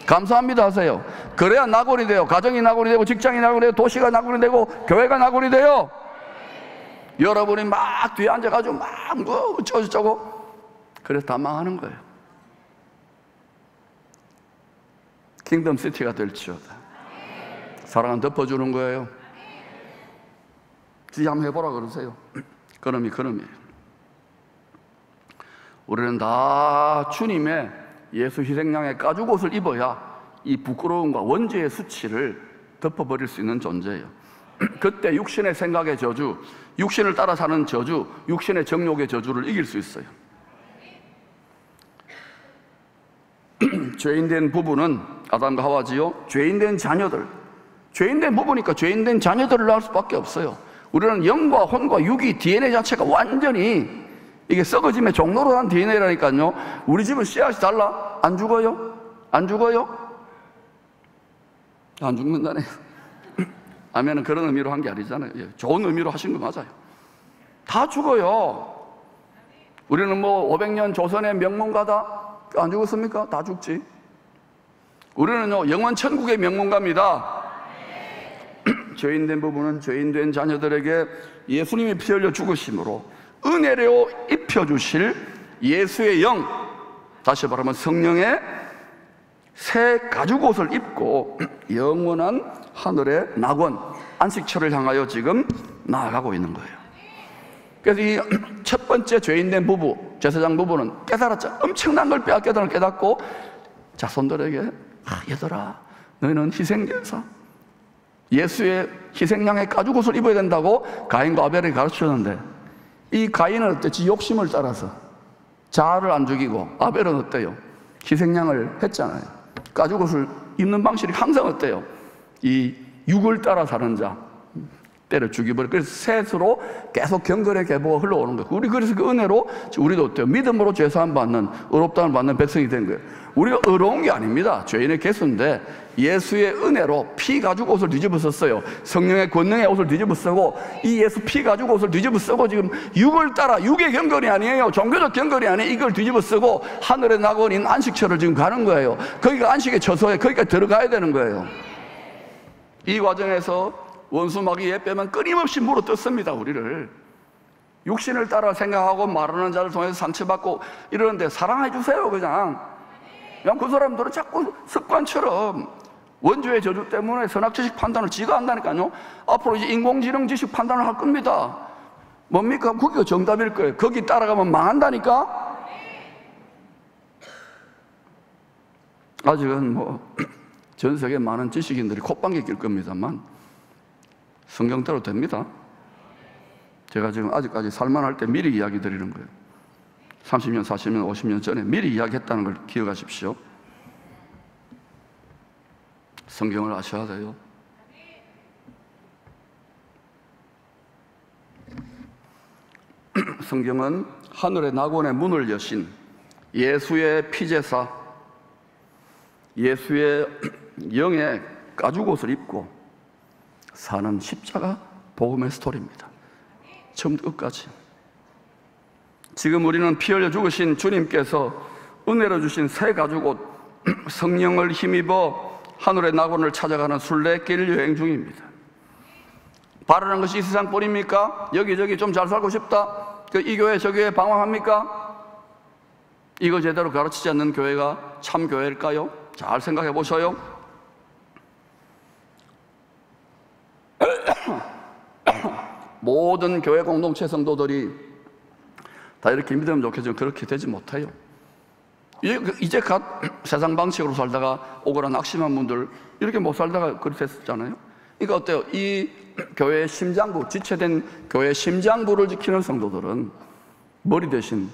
A: 감사합니다 하세요. 그래야 낙원이 돼요. 가정이 낙원이 되고 직장이 낙원이 되고 도시가 낙원이 되고 교회가 낙원이 돼요. 여러분이 막 뒤에 앉아가지고 막 뭐 어쩌고 그래서 다 망하는 거예요. 킹덤 시티가 될지어다. 사랑은 덮어주는 거예요. 지지 한번 해보라 그러세요. 그럼이에요. 우리는 다 주님의 예수 희생양의 가죽옷을 입어야 이 부끄러움과 원죄의 수치를 덮어버릴 수 있는 존재예요. 그때 육신의 생각의 저주, 육신을 따라 사는 저주, 육신의 정욕의 저주를 이길 수 있어요. 죄인된 부부는 아담과 하와지요, 죄인된 자녀들, 죄인된 부부니까 죄인된 자녀들을 낳을 수밖에 없어요. 우리는 영과 혼과 육이 DNA 자체가 완전히 이게 썩어짐의 종로로 한 DNA라니까요. 우리 집은 씨앗이 달라? 안 죽어요? 안 죽어요? 안 죽는다네요. 아멘은 그런 의미로 한 게 아니잖아요. 좋은 의미로 하신 거 맞아요. 다 죽어요. 우리는 뭐 500년 조선의 명문가다? 안 죽었습니까? 다 죽지. 우리는요, 영원 천국의 명문가입니다. 죄인된 부부는 죄인된 자녀들에게 예수님이 피 흘려 죽으심으로 은혜로 입혀주실 예수의 영, 다시 말하면 성령의 새 가죽옷을 입고 영원한 하늘의 낙원, 안식처를 향하여 지금 나아가고 있는 거예요. 그래서 이 첫 번째 죄인된 부부, 제사장 부부는 깨달았죠. 엄청난 걸 깨닫고 자손들에게 얘들아, 너희는 희생제사, 예수의 희생양의 가죽옷을 입어야 된다고 가인과 아벨에게 가르쳤는데, 이 가인은 어때? 지 욕심을 따라서 자아를 안 죽이고, 아벨은 어때요? 희생양을 했잖아요. 가죽옷을 입는 방식이 항상 어때요? 이 육을 따라 사는 자 때려 죽이버려. 그래서 셋으로 계속 경건의 계보가 흘러오는 거예요. 우리 그래서 그 은혜로 우리도 어때요? 믿음으로 죄사함 받는, 의롭다함을 받는 백성이 된 거예요. 우리가 의로운 게 아닙니다. 죄인의 개수인데 예수의 은혜로 피 가지고 옷을 뒤집어 썼어요. 성령의 권능의 옷을 뒤집어 쓰고, 이 예수 피 가지고 옷을 뒤집어 쓰고 지금 육을 따라, 육의 경건이 아니에요. 종교적 경건이 아니에요. 이걸 뒤집어 쓰고 하늘의 낙원인 안식처를 지금 가는 거예요. 거기가 안식의 처소에 거기까지 들어가야 되는 거예요. 이 과정에서 원수 마귀의 빼면 끊임없이 물어뜯습니다. 우리를 육신을 따라 생각하고 말하는 자를 통해서 상처받고 이러는데 사랑해 주세요. 그냥 그 사람들은 자꾸 습관처럼 원죄의 저주 때문에 선악지식 판단을 지가 한다니까요. 앞으로 이제 인공지능 지식 판단을 할 겁니다. 뭡니까? 그게 정답일 거예요. 거기 따라가면 망한다니까. 아직은 전 세계 많은 지식인들이 콧방귀 낄 겁니다만 성경대로 됩니다. 제가 지금 아직까지 살만할 때 미리 이야기 드리는 거예요. 30년, 40년, 50년 전에 미리 이야기했다는 걸 기억하십시오. 성경을 아셔야 돼요. 성경은 하늘의 낙원의 문을 여신 예수의 피제사, 예수의 영의 가죽옷을 입고 사는 십자가 복음의 스토리입니다. 처음부터 끝까지. 지금 우리는 피 흘려 죽으신 주님께서 은혜로 주신 새 가죽옷 성령을 힘입어 하늘의 낙원을 찾아가는 순례길 여행 중입니다. 바라는 것이 이 세상뿐입니까? 여기저기 좀 잘 살고 싶다? 이 교회 저 교회 방황합니까? 이거 제대로 가르치지 않는 교회가 참 교회일까요? 잘 생각해 보셔요. 모든 교회 공동체 성도들이 다 이렇게 믿으면 좋겠지만 그렇게 되지 못해요. 이제 갓 세상 방식으로 살다가 오그라 낙심한 분들 이렇게 못 살다가 그렇게 됐었잖아요. 그러니까 어때요? 이 교회의 심장부, 지체된 교회의 심장부를 지키는 성도들은 머리 대신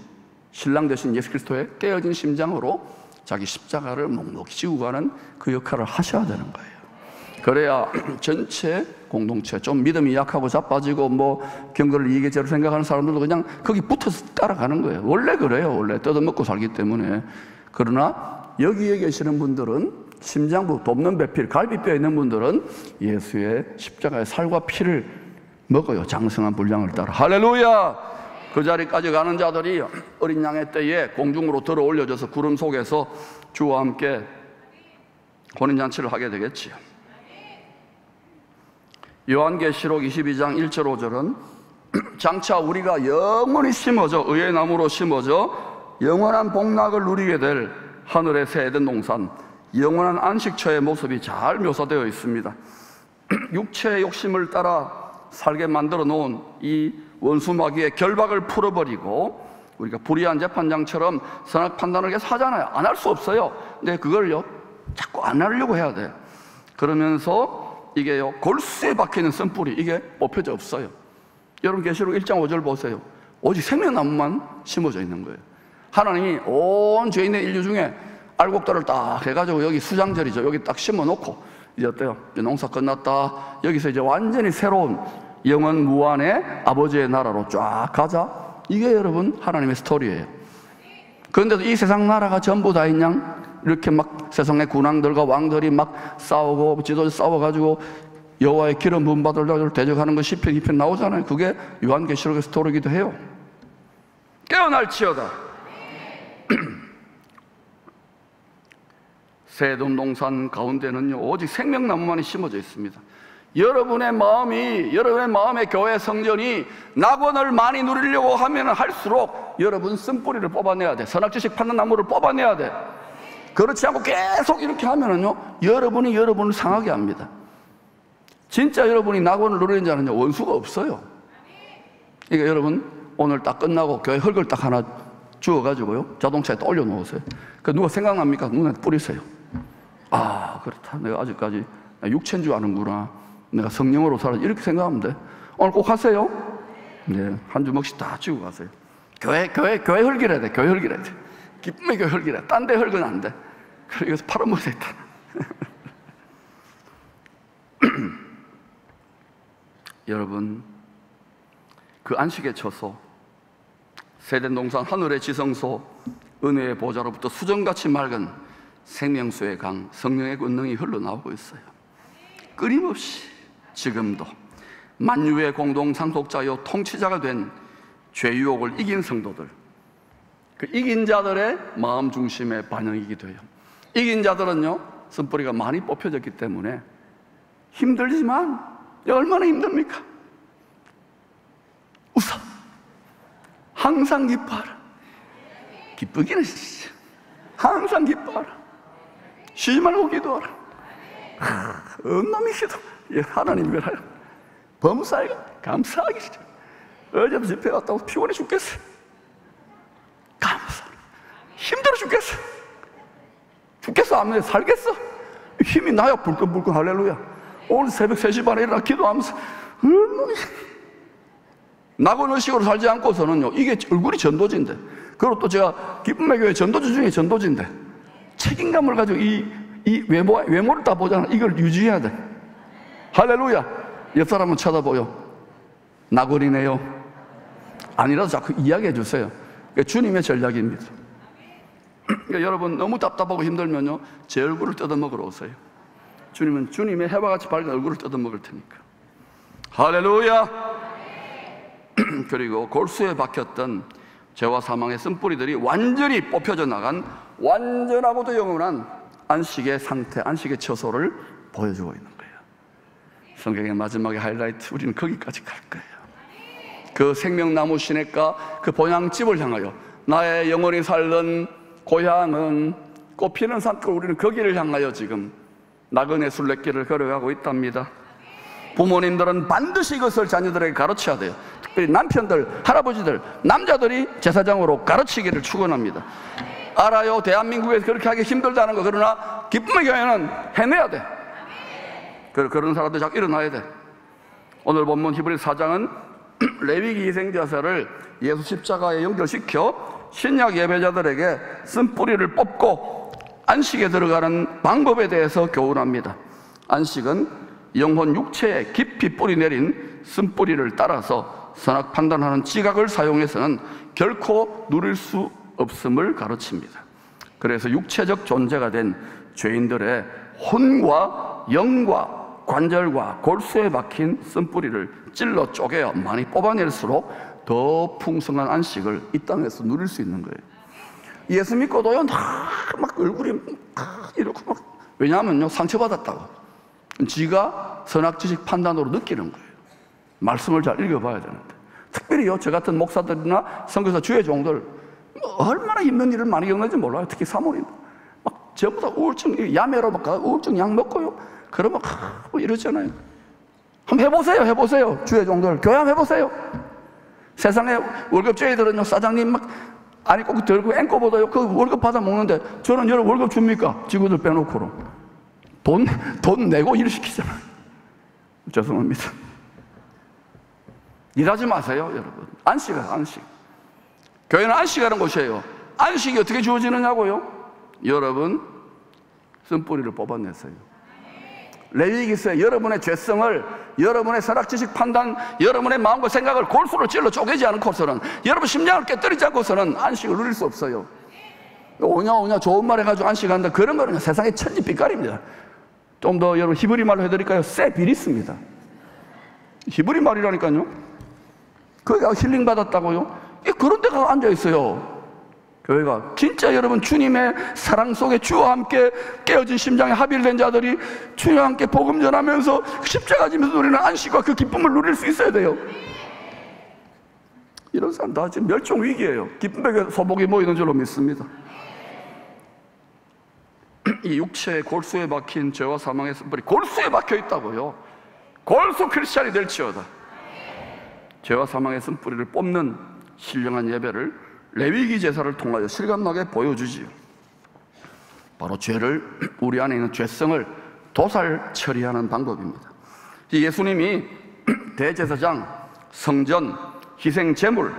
A: 신랑 대신 예수 그리스도의 깨어진 심장으로 자기 십자가를 묵묵히 지고 가는 그 역할을 하셔야 되는 거예요. 그래야 전체 공동체, 좀 믿음이 약하고 자빠지고 경건을 이기적으로 생각하는 사람들도 그냥 거기 붙어서 따라가는 거예요. 원래 그래요. 원래 뜯어먹고 살기 때문에. 그러나 여기에 계시는 분들은 심장부, 돕는 배필, 갈비뼈에 있는 분들은 예수의 십자가의 살과 피를 먹어요. 장성한 분량을 따라. 할렐루야! 그 자리까지 가는 자들이 어린 양의 때에 공중으로 들어 올려져서 구름 속에서 주와 함께 혼인잔치를 하게 되겠지요. 요한계시록 22장 1절 5절은 장차 우리가 영원히 심어져 의의 나무로 심어져 영원한 복락을 누리게 될 하늘의 새 에덴 동산, 영원한 안식처의 모습이 잘 묘사되어 있습니다. 육체의 욕심을 따라 살게 만들어 놓은 이 원수마귀의 결박을 풀어버리고 우리가 불의한 재판장처럼 선악 판단을 계속 하잖아요. 안 할 수 없어요. 근데 그걸요 자꾸 안 하려고 해야 돼요. 그러면서 이게요 골수에 박혀있는 쓴뿌리 이게 뽑혀져 없어요. 여러분 계시록 1장 5절 보세요. 오직 생명나무만 심어져 있는 거예요. 하나님이 온 죄인의 인류 중에 알곡들을 딱 해가지고 여기 수장절이죠. 여기 딱 심어놓고 이제 어때요? 이제 농사 끝났다. 여기서 이제 완전히 새로운 영원 무한의 아버지의 나라로 쫙 가자. 이게 여러분 하나님의 스토리예요. 그런데도 이 세상 나라가 전부 다 있냐? 이렇게 막 세상의 군왕들과 왕들이 막 싸우고 지도자 싸워가지고 여호와의 기름 부음 받을 자를 대적하는 거 시편 2편 나오잖아요. 그게 요한계시록의 스토리이기도 해요. 깨어날지어다. 새 에덴 동산 가운데는요 오직 생명나무만이 심어져 있습니다. 여러분의 마음의 교회 성전이 낙원을 많이 누리려고 하면 할수록 여러분 쓴뿌리를 뽑아내야 돼. 선악지식 파는 나무를 뽑아내야 돼. 그렇지 않고 계속 이렇게 하면은요 여러분이 여러분을 상하게 합니다. 진짜 여러분이 낙원을 누리는 자는요 원수가 없어요. 그러니까 여러분 오늘 딱 끝나고 교회 흙을 딱 하나 주워가지고요 자동차에 또 올려놓으세요. 그 누가 생각납니까? 눈에 뿌리세요. 아 그렇다, 내가 아직까지 육체인 줄 아는구나, 내가 성령으로 살아, 이렇게 생각하면 돼. 오늘 꼭 하세요. 네, 한 주먹씩 다 쥐고 가세요. 교회 흙이래야 돼. 교회 흙이래야 돼. 기쁨의 교회 흙이래. 딴 데 흙은 안 돼. 그래 여기서 팔아먹어야 있다. 여러분 그 안식의 처소 새 에덴 동산 하늘의 지성소 은혜의 보좌로부터 수정같이 맑은 생명수의 강 성령의 권능이 흘러나오고 있어요. 끊임없이 지금도 만유의 공동 상속자요 통치자가 된 죄유혹을 이긴 성도들, 그 이긴 자들의 마음 중심의 반영이기도 해요. 이긴 자들은요 쓴뿌리가 많이 뽑혀졌기 때문에 힘들지만 얼마나 힘듭니까? 웃어. 항상 기뻐하라. 기쁘기는 항상 기뻐하라. 쉬지 말고 기도하라. 놈이 기도. 하나님 별하여 범사에 감사하기 싫어. 어제도 집회 갔다고 피곤해 죽겠어. 감사. 힘들어 죽겠어. 죽겠어? 아멘. 살겠어? 힘이 나요. 불끈불끈. 할렐루야. 오늘 새벽 3시 반에 일어나 기도하면서 낙원의식으로 살지 않고서는요, 이게 얼굴이 전도지인데, 그리고 또 제가 기쁨의 교회 전도주 중에 전도지인데, 책임감을 가지고 이 외모를 다 보잖아. 이걸 유지해야 돼. 할렐루야. 옆 사람은 쳐다보요. 낙원이네요. 아니라도 자꾸 이야기해 주세요. 주님의 전략입니다. 그러니까 여러분 너무 답답하고 힘들면요, 제 얼굴을 뜯어먹으러 오세요. 주님은 주님의 해와 같이 밝은 얼굴을 뜯어먹을 테니까. 할렐루야. 그리고 골수에 박혔던 죄와 사망의 쓴뿌리들이 완전히 뽑혀져 나간 완전하고도 영원한 안식의 상태, 안식의 처소를 보여주고 있는 거예요. 성경의 마지막에 하이라이트, 우리는 거기까지 갈 거예요. 그 생명나무 시냇가 그 본향집을 향하여 나의 영혼이 살던 고향은 꽃피는 산골, 우리는 거기를 향하여 지금 나그네 순례길을 걸어가고 있답니다. 부모님들은 반드시 이것을 자녀들에게 가르쳐야 돼요. 특별히 남편들, 할아버지들, 남자들이 제사장으로 가르치기를 축원합니다. 알아요, 대한민국에서 그렇게 하기 힘들다는 거. 그러나 기쁨의 교회는 해내야 돼. 그런 사람들 자꾸 일어나야 돼. 오늘 본문 히브리서 4장은 레위기 희생제사를 예수 십자가에 연결시켜 신약 예배자들에게 쓴뿌리를 뽑고 안식에 들어가는 방법에 대해서 교훈합니다. 안식은 영혼 육체에 깊이 뿌리 내린 쓴뿌리를 따라서 선악 판단하는 지각을 사용해서는 결코 누릴 수 없음을 가르칩니다. 그래서 육체적 존재가 된 죄인들의 혼과 영과 관절과 골수에 박힌 쓴뿌리를 찔러 쪼개어 많이 뽑아낼수록 더 풍성한 안식을 이 땅에서 누릴 수 있는 거예요. 예수 믿고도요, 막 얼굴이 이렇게 막, 왜냐하면요, 상처받았다고. 지가 선악지식 판단으로 느끼는 거예요. 말씀을 잘 읽어봐야 되는데. 특별히요, 저 같은 목사들이나 선교사 주의 종들 얼마나 힘든 일을 많이 겪는지 몰라요. 특히 사모님 막 전부 다 우울증, 야매로 막 우울증 약 먹고요, 그러면 뭐 이러잖아요. 한번 해보세요. 주의 종들 교회 한번 해보세요. 세상에 월급쟁이들은요, 사장님 막 아니 꼭 들고 앵꼬보다요 그 월급 받아 먹는데, 저는 여러분 월급 줍니까? 직원들 빼놓고로 돈 내고 일 시키잖아요. 죄송합니다. 일하지 마세요, 여러분. 안식하세요, 안식. 교회는 안식하는 곳이에요. 안식이 어떻게 주어지느냐고요? 여러분 쓴뿌리를 뽑아내세요. 레위기서에 여러분의 죄성을, 여러분의 선악지식 판단, 여러분의 마음과 생각을 골수로 찔러 쪼개지 않고서는, 여러분 심장을 깨뜨리지 않고서는 안식을 누릴 수 없어요. 오냐 좋은 말 해가지고 안식한다, 그런 거는 세상의 천지빛깔입니다. 좀 더 여러분 히브리 말로 해드릴까요? 세비리스입니다. 히브리 말이라니까요. 거기가 힐링 받았다고요? 그런 데가 앉아있어요. 교회가 진짜 여러분 주님의 사랑 속에 주와 함께 깨어진 심장에 합일된 자들이 주와 함께 복음 전하면서 십자가 지면서 누리는 안식과 그 기쁨을 누릴 수 있어야 돼요. 이런 사람 다 지금 멸종 위기예요. 기쁨의 소복이 모이는 줄로 믿습니다. 이 육체의 골수에 박힌 죄와 사망의 쓴뿌리, 골수에 박혀 있다고요. 골수 크리스찬이 될지어다. 죄와 사망의 쓴뿌리를 뽑는 신령한 예배를 레위기 제사를 통하여 실감나게 보여주지요. 바로 죄를, 우리 안에 있는 죄성을 도살 처리하는 방법입니다. 예수님이 대제사장, 성전, 희생 제물,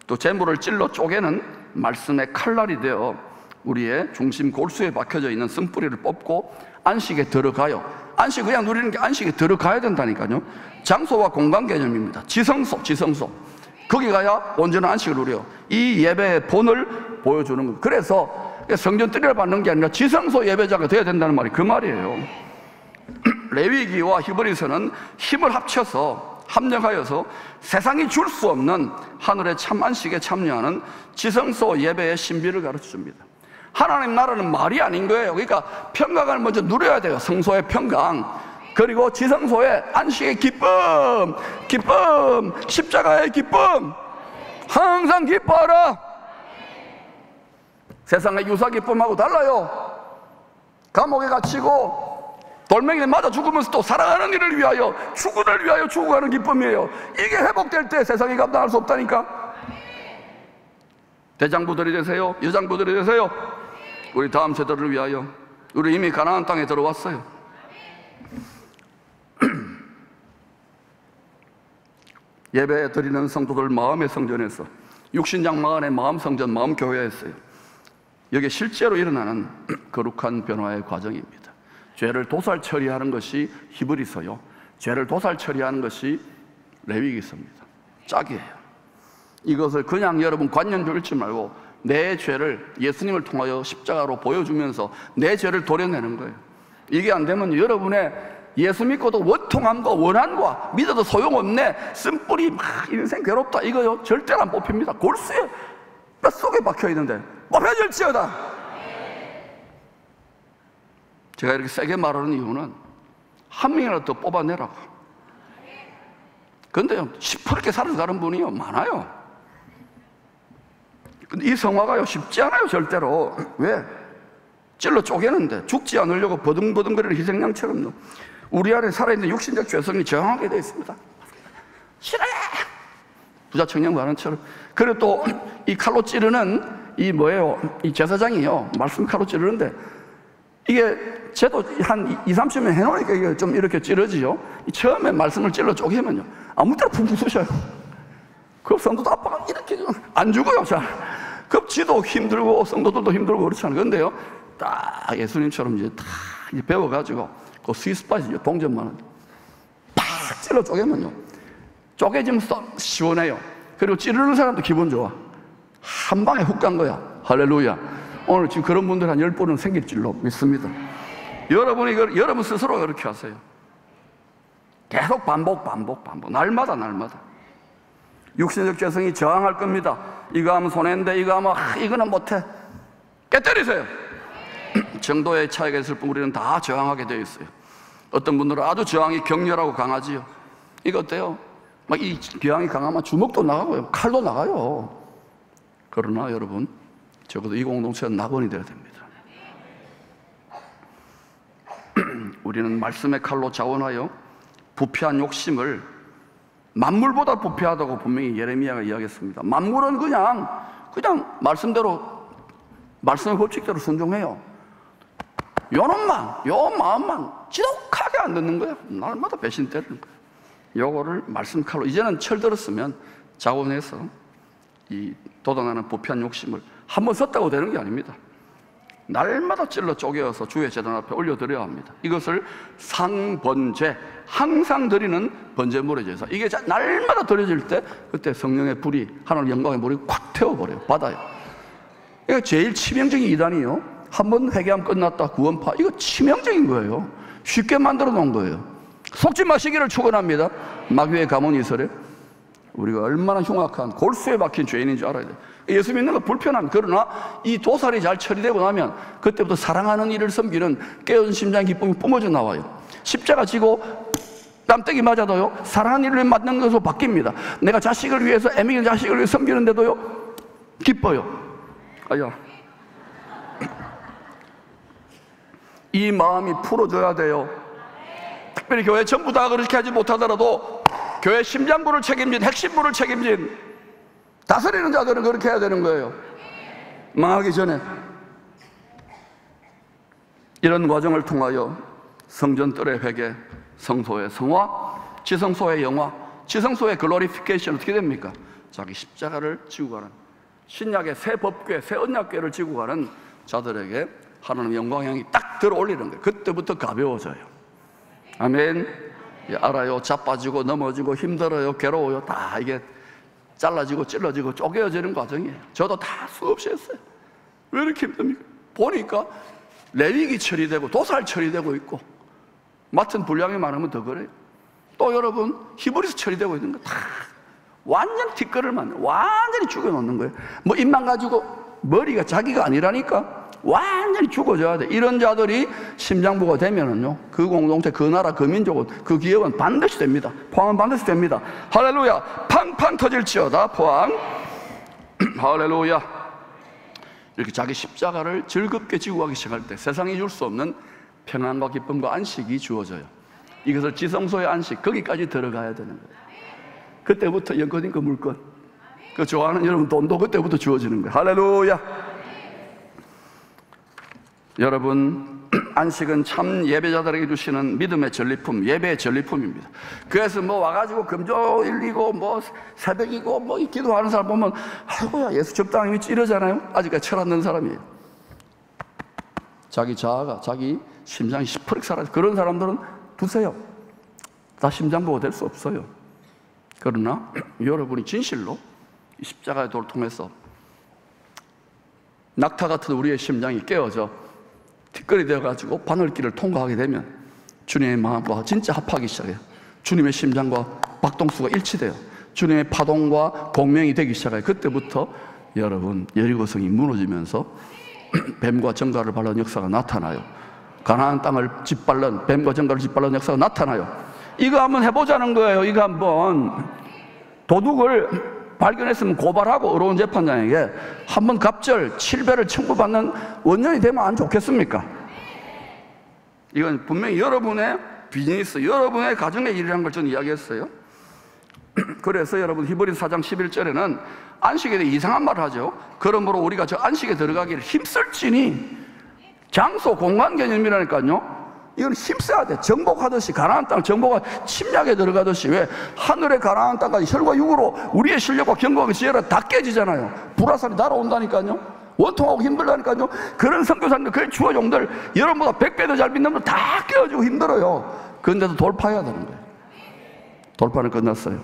A: 또 제물을 찔러 쪼개는 말씀의 칼날이 되어 우리의 중심 골수에 박혀져 있는 쓴뿌리를 뽑고 안식에 들어가요. 안식 그냥 누리는 게 안식에 들어가야 된다니까요. 장소와 공간 개념입니다. 지성소. 거기 가야 온전한 안식을 누려요. 이 예배의 본을 보여주는 거예요. 그래서 성전 뜰을 받는 게 아니라 지성소 예배자가 되어야 된다는 말이 그 말이에요. 레위기와 히브리서는 힘을 합쳐서, 합력하여서 세상이 줄 수 없는 하늘의 참 안식에 참여하는 지성소 예배의 신비를 가르쳐줍니다. 하나님 나라는 말이 아닌 거예요. 그러니까 평강을 먼저 누려야 돼요. 성소의 평강, 그리고 지성소의 안식의 기쁨, 십자가의 기쁨. 항상 기뻐하라. 세상의 유사 기쁨하고 달라요. 감옥에 갇히고 돌멩이에 맞아 죽으면서 또 사랑하는 일을 위하여, 죽음을 위하여 죽어가는 기쁨이에요. 이게 회복될 때 세상이 감당할 수 없다니까. 대장부들이 되세요. 여장부들이 되세요. 우리 다음 세대를 위하여. 우리 이미 가나안 땅에 들어왔어요. 예배 드리는 성도들 마음의 성전에서 육신장 마을의 마음 성전, 마음 교회였어요. 여기 실제로 일어나는 거룩한 변화의 과정입니다. 죄를 도살 처리하는 것이 히브리서요, 죄를 도살 처리하는 것이 레위기서입니다. 짝이에요. 이것을 그냥 여러분 관념적으로 읽지 말고 내 죄를 예수님을 통하여 십자가로 보여주면서 내 죄를 도려내는 거예요. 이게 안 되면 여러분의 예수 믿고도 원통함과 원한과 믿어도 소용없네, 쓴뿌리 막 인생 괴롭다, 이거요 절대로 안 뽑힙니다. 골수에 뼛속에 박혀있는데 뽑혀질지어다. 제가 이렇게 세게 말하는 이유는 한 명이라도 더 뽑아내라고. 근데요, 시퍼렇게 살아가는 분이요 많아요. 근데 이 성화가요 쉽지 않아요, 절대로. 왜? 찔러 쪼개는데 죽지 않으려고 버둥버둥거리는 희생양처럼 우리 안에 살아있는 육신적 죄성이 저항하게 되어 있습니다. 싫어요! 부자 청년 말은처럼. 그리고 또 이 칼로 찌르는 이 뭐예요? 이 제사장이요, 말씀 칼로 찌르는데 이게 쟤도 한 2-30년 해놓으니까 이게 좀 이렇게 찌르지요. 처음에 말씀을 찔러 쪼개면요 아무 때나 푹푹 쑤셔요. 그 성도도 아빠가 이렇게 안 죽어요. 잘. 그 지도 힘들고 성도들도 힘들고 그렇잖아요. 그런데요 딱 예수님처럼 이제 다 배워가지고 그 스위스바이스 동전만은 팍 찔러 쪼개면요 쪼개지면 시원해요. 그리고 찌르는 사람도 기분 좋아. 한 방에 훅 간 거야. 할렐루야. 오늘 지금 그런 분들 한 10분은 생길 줄로 믿습니다. 여러분이 여러분 스스로 그렇게 하세요. 계속 반복. 날마다. 육신적 죄성이 저항할 겁니다. 이거 하면 손해인데, 이거 하면 이거는 못해. 깨뜨리세요. 정도의 차이가 있을 뿐 우리는 다 저항하게 되어 있어요. 어떤 분들은 아주 저항이 격렬하고 강하지요. 이거 어때요? 막 이 저항이 강하면 주먹도 나가고요, 칼도 나가요. 그러나 여러분, 적어도 이 공동체는 낙원이 되어야 됩니다. 우리는 말씀의 칼로 자원하여 부패한 욕심을, 만물보다 부패하다고 분명히 예레미야가 이야기했습니다. 만물은 그냥 말씀대로, 말씀의 법칙대로 순종해요. 요 마음만 지독하게 안 듣는 거예요. 날마다 배신 때리는 거예요. 요거를 말씀 칼로, 이제는 철들었으면 자원해서 이 돋아나는 부패한 욕심을 한번 썼다고 되는 게 아닙니다. 날마다 찔러 쪼개어서 주의 제단 앞에 올려드려야 합니다. 이것을 상번제, 항상 드리는 번제물의 제사. 이게 날마다 드려질 때 그때 성령의 불이, 하나님 영광의 불이 콱 태워버려요. 받아요. 이거 제일 치명적인 이단이요, 한 번 회개하면 끝났다, 구원파. 이거 치명적인 거예요. 쉽게 만들어 놓은 거예요. 속지 마시기를 축원합니다. 마귀의 가문이 있으래. 우리가 얼마나 흉악한 골수에 박힌 죄인인 줄 알아야 돼요. 예수 믿는 거 불편함. 그러나 이 도살이 잘 처리되고 나면 그때부터 사랑하는 이를 섬기는 깨어진 심장의 기쁨이 뿜어져 나와요. 십자가 지고 땀때기 맞아도요 사랑하는 이를 맞는 것으로 바뀝니다. 내가 자식을 위해서, 애미의 자식을 위해 섬기는데도요 기뻐요. 아야, 이 마음이 풀어져야 돼요. 특별히 교회 전부 다 그렇게 하지 못하더라도 교회 심장부를 책임진, 핵심부를 책임진 다스리는 자들은 그렇게 해야 되는 거예요. 망하기 전에. 이런 과정을 통하여 성전뜰의 회개, 성소의 성화, 지성소의 영화, 지성소의 글로리피케이션 어떻게 됩니까? 자기 십자가를 지고 가는, 신약의 새 법궤, 새 언약궤를 지고 가는 자들에게 하나님 영광의 향이 딱 들어올리는 거예요. 그때부터 가벼워져요. 아멘. 알아요. 자빠지고 넘어지고 힘들어요, 괴로워요, 다 이게 잘라지고 찔러지고 쪼개어지는 과정이에요. 저도 다 수없이 했어요. 왜 이렇게 힘듭니까? 보니까 레위기 처리되고 도살 처리되고 있고, 맡은 분량이 많으면 더 그래요. 또 여러분, 히브리서 처리되고 있는 거 다 완전 뒷걸을 맞는, 완전히 죽여놓는 거예요. 뭐 입만 가지고 머리가 자기가 아니라니까 완전히 죽어져야 돼. 이런 자들이 심장부가 되면은요, 그 공동체, 그 나라, 그 민족은, 그 기업은 반드시 됩니다. 포항은 반드시 됩니다. 할렐루야. 팡팡 터질지어다. 포항. 할렐루야. 이렇게 자기 십자가를 즐겁게 지고 가기 시작할 때 세상이 줄 수 없는 평안과 기쁨과 안식이 주어져요. 이것을 지성소의 안식, 거기까지 들어가야 되는 거예요. 그때부터 연꽃인 그 물건, 그 좋아하는 여러분 돈도 그때부터 주어지는 거예요. 할렐루야. 여러분, 안식은 참 예배자들에게 주시는 믿음의 전리품, 예배의 전리품입니다. 그래서 뭐 와가지고 금요일이고 뭐 새벽이고 뭐 기도하는 사람 보면 아이고야 예수 적당히 믿지 이러잖아요. 아직까지 철 안 든 사람이에요. 자기 자아가, 자기 심장이 시퍼렇게 살아요. 그런 사람들은 두세요. 다 심장보호 될 수 없어요. 그러나 여러분이 진실로 이 십자가의 도를 통해서 낙타 같은 우리의 심장이 깨어져 티끌이 되어가지고 바늘길을 통과하게 되면 주님의 마음과 진짜 합하기 시작해요. 주님의 심장과 박동수가 일치돼요. 주님의 파동과 공명이 되기 시작해요. 그때부터 여러분 여리고성이 무너지면서 뱀과 정갈을 밟는 역사가 나타나요. 가나안 땅을 짓밟는, 뱀과 정갈을 짓밟는 역사가 나타나요. 이거 한번 해보자는 거예요. 이거 한번 도둑을 발견했으면 고발하고 어려운 재판장에게 한번 갑절 7배를 청구받는 원년이 되면 안 좋겠습니까? 이건 분명히 여러분의 비즈니스, 여러분의 가정의 일이라는 걸 저는 이야기했어요. 그래서 여러분 히브리서 4장 11절에는 안식에 대해 이상한 말을 하죠. 그러므로 우리가 저 안식에 들어가기를 힘쓸지니, 장소 공간 개념이라니까요. 이건 힘써야 돼. 정복하듯이, 가나안 땅 정복하 침략에 들어가듯이. 왜? 하늘의 가나안 땅까지 혈과 육으로 우리의 실력과 견고하게 지혜라 다 깨지잖아요. 불화살이 날아온다니까요. 원통하고 힘들다니까요. 그런 선교사님들, 그런 주어종들, 여러분보다 100배 더 잘 믿는 분들 다 깨어지고 힘들어요. 그런데도 돌파해야 되는 거예요. 돌파는 끝났어요.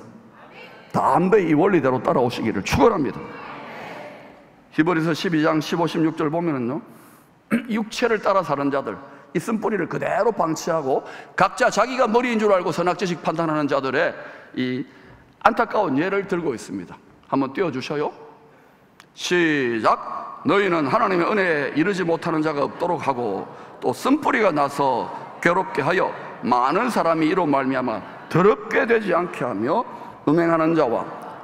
A: 담배 이 원리대로 따라오시기를 축원합니다. 히브리서 12장 15, 16절 보면은요, 육체를 따라 사는 자들, 이 쓴뿌리를 그대로 방치하고 각자 자기가 머리인 줄 알고 선악지식 판단하는 자들의 이 안타까운 예를 들고 있습니다. 한번 띄워주셔요. 시작. 너희는 하나님의 은혜에 이르지 못하는 자가 없도록 하고 또 쓴뿌리가 나서 괴롭게 하여 많은 사람이 이로 말미암아 더럽게 되지 않게 하며 음행하는 자와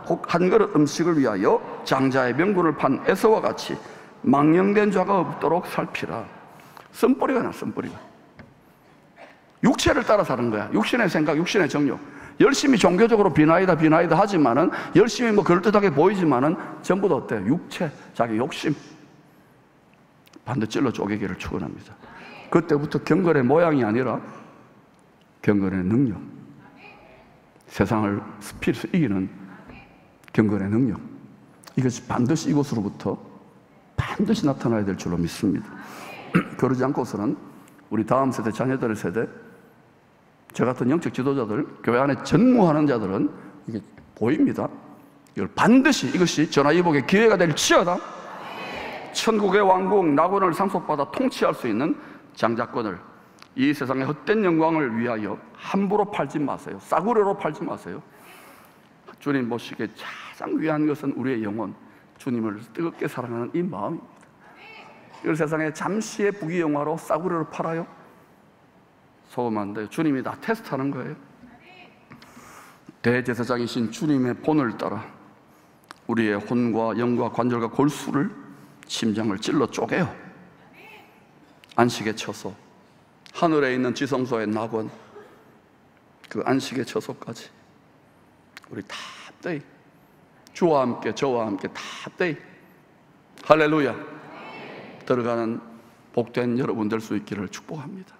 A: 혹 한 그릇 음식을 위하여 장자의 명분을 판 에서와 같이 망령된 자가 없도록 살피라. 쓴뿌리가 나, 쓴뿌리가. 육체를 따라 사는 거야. 육신의 생각, 육신의 정욕. 열심히 종교적으로 비나이다 하지만은, 열심히 뭐 그럴듯하게 보이지만은 전부 다 어때요? 육체, 자기 욕심. 반드 찔러 쪼개기를 축원합니다. 그때부터 경건의 모양이 아니라 경건의 능력. 세상을 스피릿 이기는 경건의 능력. 이것이 반드시 이곳으로부터 반드시 나타나야 될 줄로 믿습니다. 그러지 않고서는 우리 다음 세대, 자녀들의 세대, 저 같은 영적 지도자들, 교회 안에 전무하는 자들은 이게 보입니다. 이걸 반드시, 이것이 전화위복의 기회가 될지어다 천국의 왕국 낙원을 상속받아 통치할 수 있는 장자권을, 이 세상의 헛된 영광을 위하여 함부로 팔지 마세요. 싸구려로 팔지 마세요. 주님 모시기에 가장 귀한 것은 우리의 영혼, 주님을 뜨겁게 사랑하는 이 마음입니다. 이 세상에 잠시의 부귀영화로 싸구려로 팔아요? 소금 안 돼요. 주님이 다 테스트하는 거예요. 대제사장이신 주님의 본을 따라 우리의 혼과 영과 관절과 골수를, 심장을 찔러 쪼개요. 안식의 처소, 하늘에 있는 지성소의 낙원, 그 안식의 처소까지 우리 탑대이 주와 함께 저와 함께 탑대이 할렐루야 들어가는 복된 여러분 될 수 있기를 축복합니다.